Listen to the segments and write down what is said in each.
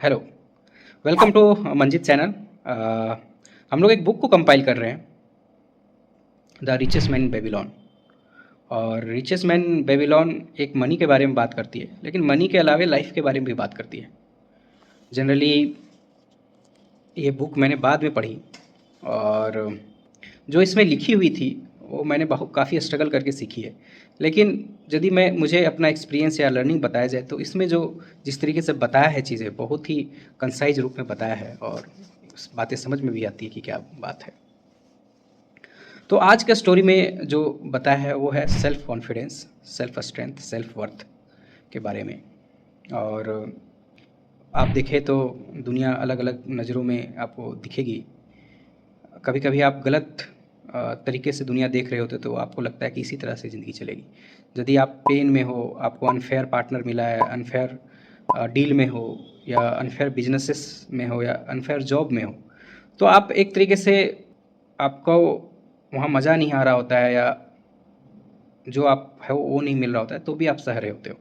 Hello, welcome to Manjit channel. हम लोग एक बुक को कंपाइल कर रहे हैं, the richest man in Babylon. और रिचेस्ट मैन बेबीलोन एक मनी के बारे में बात करती है, लेकिन मनी के अलावे लाइफ के बारे में भी बात करती है। जनरली ये बुक मैंने बाद में पढ़ी, और जो इसमें लिखी हुई थी वो मैंने बहुत काफ़ी स्ट्रगल करके सीखी है। लेकिन यदि मुझे अपना एक्सपीरियंस या लर्निंग बताया जाए तो इसमें जो जिस तरीके से बताया है चीज़ें बहुत ही कंसाइज रूप में बताया है, और बातें समझ में भी आती है कि क्या बात है। तो आज का स्टोरी में जो बताया है वो है self confidence, self strength, self worth के बारे में। और आप देखें तो दुनिया अलग अलग नज़रों में आपको दिखेगी। कभी कभी आप गलत तरीके से दुनिया देख रहे होते तो आपको लगता है कि इसी तरह से ज़िंदगी चलेगी। यदि आप पेन में हो, आपको अनफेयर पार्टनर मिला है, अनफेयर डील में हो, या अनफेयर बिजनेसेस में हो, या अनफेयर जॉब में हो, तो आप एक तरीके से आपको वहाँ मज़ा नहीं आ रहा होता है, या जो आप है वो नहीं मिल रहा होता है, तो भी आप सह रहे होते हो।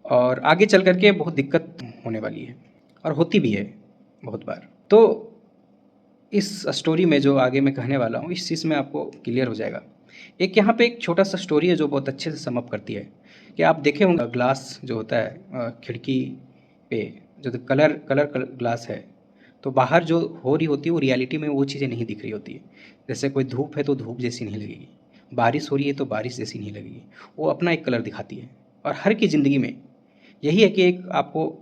और आगे चल करके बहुत दिक्कत होने वाली है, और होती भी है बहुत बार। तो इस स्टोरी में जो आगे मैं कहने वाला हूँ, इस चीज़ में आपको क्लियर हो जाएगा। एक यहाँ पे एक छोटा सा स्टोरी है जो बहुत अच्छे से सम अप करती है कि आप देखे होंगे ग्लास जो होता है खिड़की पे, जो कलर कलर ग्लास है, तो बाहर जो हो रही होती है वो रियलिटी में वो चीज़ें नहीं दिख रही होती है। जैसे कोई धूप है तो धूप जैसी नहीं लगेगी, बारिश हो रही है तो बारिश जैसी नहीं लगेगी, वो अपना एक कलर दिखाती है। और हर की ज़िंदगी में यही है कि एक आपको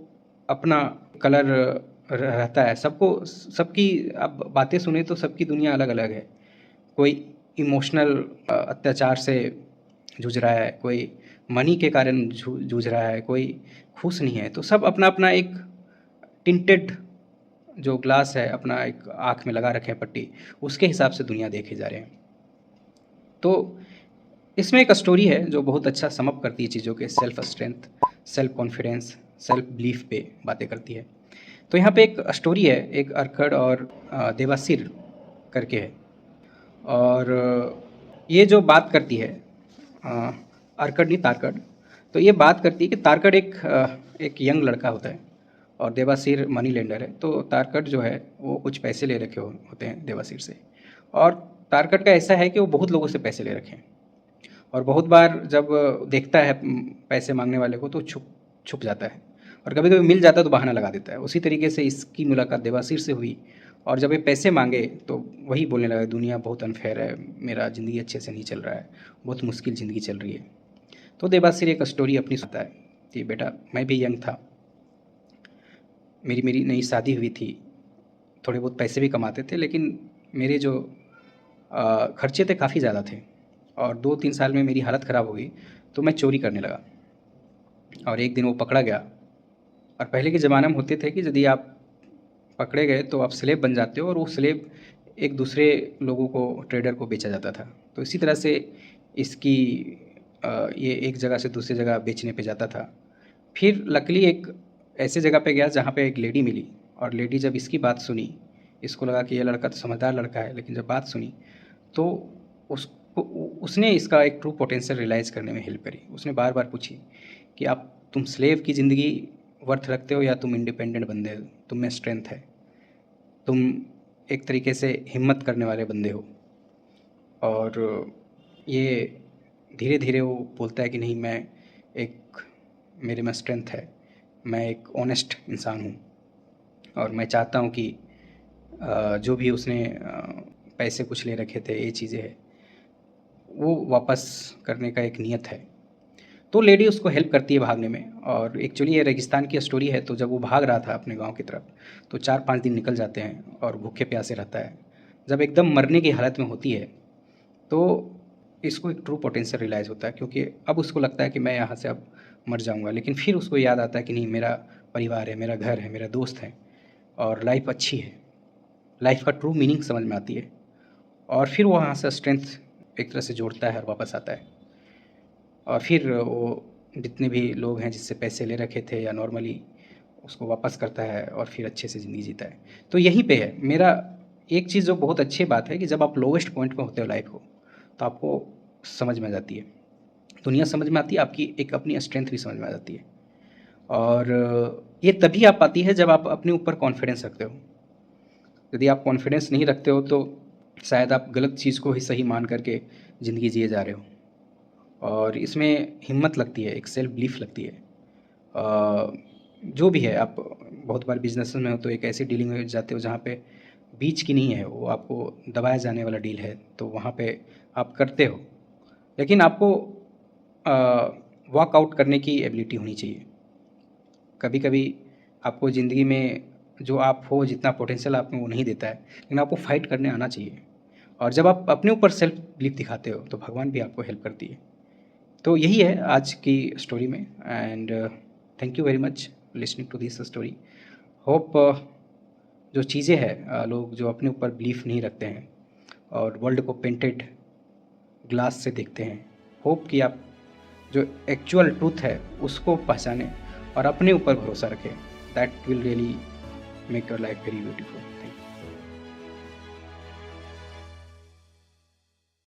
अपना कलर रहता है। सबको सबकी आप बातें सुने तो सबकी दुनिया अलग अलग है। कोई इमोशनल अत्याचार से जूझ रहा है, कोई मनी के कारण जूझ रहा है, कोई खुश नहीं है। तो सब अपना अपना एक टिंटेड जो ग्लास है अपना एक आँख में लगा रखे हैं पट्टी, उसके हिसाब से दुनिया देखे जा रहे हैं। तो इसमें एक स्टोरी है जो बहुत अच्छा सम अप करती है चीज़ों के self strength, self confidence, self belief पे बातें करती है। तो यहाँ पे एक स्टोरी है, एक अर्कड़ और देवासिर करके है। और ये जो बात करती है अ, अर्कड़ नहीं तारकड़। तो ये बात करती है कि तारकड़ एक यंग लड़का होता है, और देवासिर मनी लेंडर है। तो तारकड़ जो है वो कुछ पैसे ले रखे होते हैं देवासिर से। और तारकड़ का ऐसा है कि वो बहुत लोगों से पैसे ले रखे हैं, और बहुत बार जब देखता है पैसे मांगने वाले को तो छुप छुप जाता है, और कभी कभी मिल जाता है तो बहाना लगा देता है। उसी तरीके से इसकी मुलाकात देवासिर से हुई, और जब ये पैसे मांगे तो वही बोलने लगा, दुनिया बहुत अनफेयर है, मेरा ज़िंदगी अच्छे से नहीं चल रहा है, बहुत मुश्किल ज़िंदगी चल रही है। तो देवासिर एक स्टोरी अपनी सुनाता है कि बेटा, मैं भी यंग था, मेरी मेरी नई शादी हुई थी, थोड़े बहुत पैसे भी कमाते थे, लेकिन मेरे जो खर्चे थे काफ़ी ज़्यादा थे, और 2-3 साल में मेरी हालत ख़राब हो गई। तो मैं चोरी करने लगा, और एक दिन वो पकड़ा गया। और पहले के ज़माने में होते थे कि यदि आप पकड़े गए तो आप स्लेब बन जाते हो, और वो स्लेब एक दूसरे लोगों को, ट्रेडर को बेचा जाता था। तो इसी तरह से इसकी ये एक जगह से दूसरी जगह बेचने पे जाता था। फिर लकीली एक ऐसे जगह पे गया जहाँ पे एक लेडी मिली, और लेडी जब इसकी बात सुनी, इसको लगा कि ये लड़का तो समझदार लड़का है, लेकिन जब बात सुनी तो उसको उसने इसका एक ट्रू पोटेंशियल रियलाइज़ करने में हेल्प करी। उसने बार बार पूछी कि तुम स्लेव की ज़िंदगी वर्थ रखते हो, या तुम इंडिपेंडेंट बंदे हो, तुम में स्ट्रेंथ है, तुम एक तरीके से हिम्मत करने वाले बंदे हो। और ये धीरे धीरे वो बोलता है कि नहीं, एक मेरे में स्ट्रेंथ है, मैं एक ऑनेस्ट इंसान हूँ, और मैं चाहता हूँ कि जो भी उसने पैसे कुछ ले रखे थे, ये चीज़ें हैं, वो वापस करने का एक नियत है। तो लेडी उसको हेल्प करती है भागने में। और एक्चुअली ये रेगिस्तान की स्टोरी है। तो जब वो भाग रहा था अपने गांव की तरफ, तो 4-5 दिन निकल जाते हैं, और भूखे प्यासे रहता है। जब एकदम मरने की हालत में होती है तो इसको एक ट्रू पोटेंशियल रियलाइज़ होता है, क्योंकि अब उसको लगता है कि मैं यहाँ से अब मर जाऊँगा। लेकिन फिर उसको याद आता है कि नहीं, मेरा परिवार है, मेरा घर है, मेरा दोस्त है, और लाइफ अच्छी है, लाइफ का ट्रू मीनिंग समझ में आती है। और फिर वो वहाँ से स्ट्रेंथ एक तरह से जोड़ता है और वापस आता है। और फिर वो जितने भी लोग हैं जिससे पैसे ले रखे थे या नॉर्मली, उसको वापस करता है, और फिर अच्छे से ज़िंदगी जीता है। तो यहीं पे है मेरा एक चीज़ जो बहुत अच्छी बात है कि जब आप लोवेस्ट पॉइंट पे होते हो लाइफ को, तो आपको समझ में आ जाती है, दुनिया समझ में आती है, आपकी एक अपनी स्ट्रेंथ भी समझ में आ जाती है। और ये तभी आ पाती है जब आप अपने ऊपर कॉन्फिडेंस रखते हो। यदि आप कॉन्फिडेंस नहीं रखते हो तो शायद आप गलत चीज़ को ही सही मान करके ज़िंदगी जिए जा रहे हो। और इसमें हिम्मत लगती है, एक सेल्फ बिलीफ लगती है। जो भी है, आप बहुत बार बिजनेस में हो तो एक ऐसी डीलिंग में जाते हो जहाँ पे बीच की नहीं है, वो आपको दबाया जाने वाला डील है, तो वहाँ पे आप करते हो। लेकिन आपको वॉक आउट करने की एबिलिटी होनी चाहिए। कभी कभी आपको ज़िंदगी में जो आप हो, जितना पोटेंशियल आप में वो नहीं देता है, लेकिन आपको फाइट करने आना चाहिए। और जब आप अपने ऊपर सेल्फ बिलीफ दिखाते हो तो भगवान भी आपको हेल्प करती है। तो यही है आज की स्टोरी में। And thank you very much listening to this story. Hope जो चीज़ें हैं, लोग जो अपने ऊपर बिलीफ नहीं रखते हैं और वर्ल्ड को पेंटेड ग्लास से देखते हैं, होप कि आप जो एक्चुअल ट्रूथ है उसको पहचानें और अपने ऊपर भरोसा रखें। That will really make your life very beautiful. Thank you.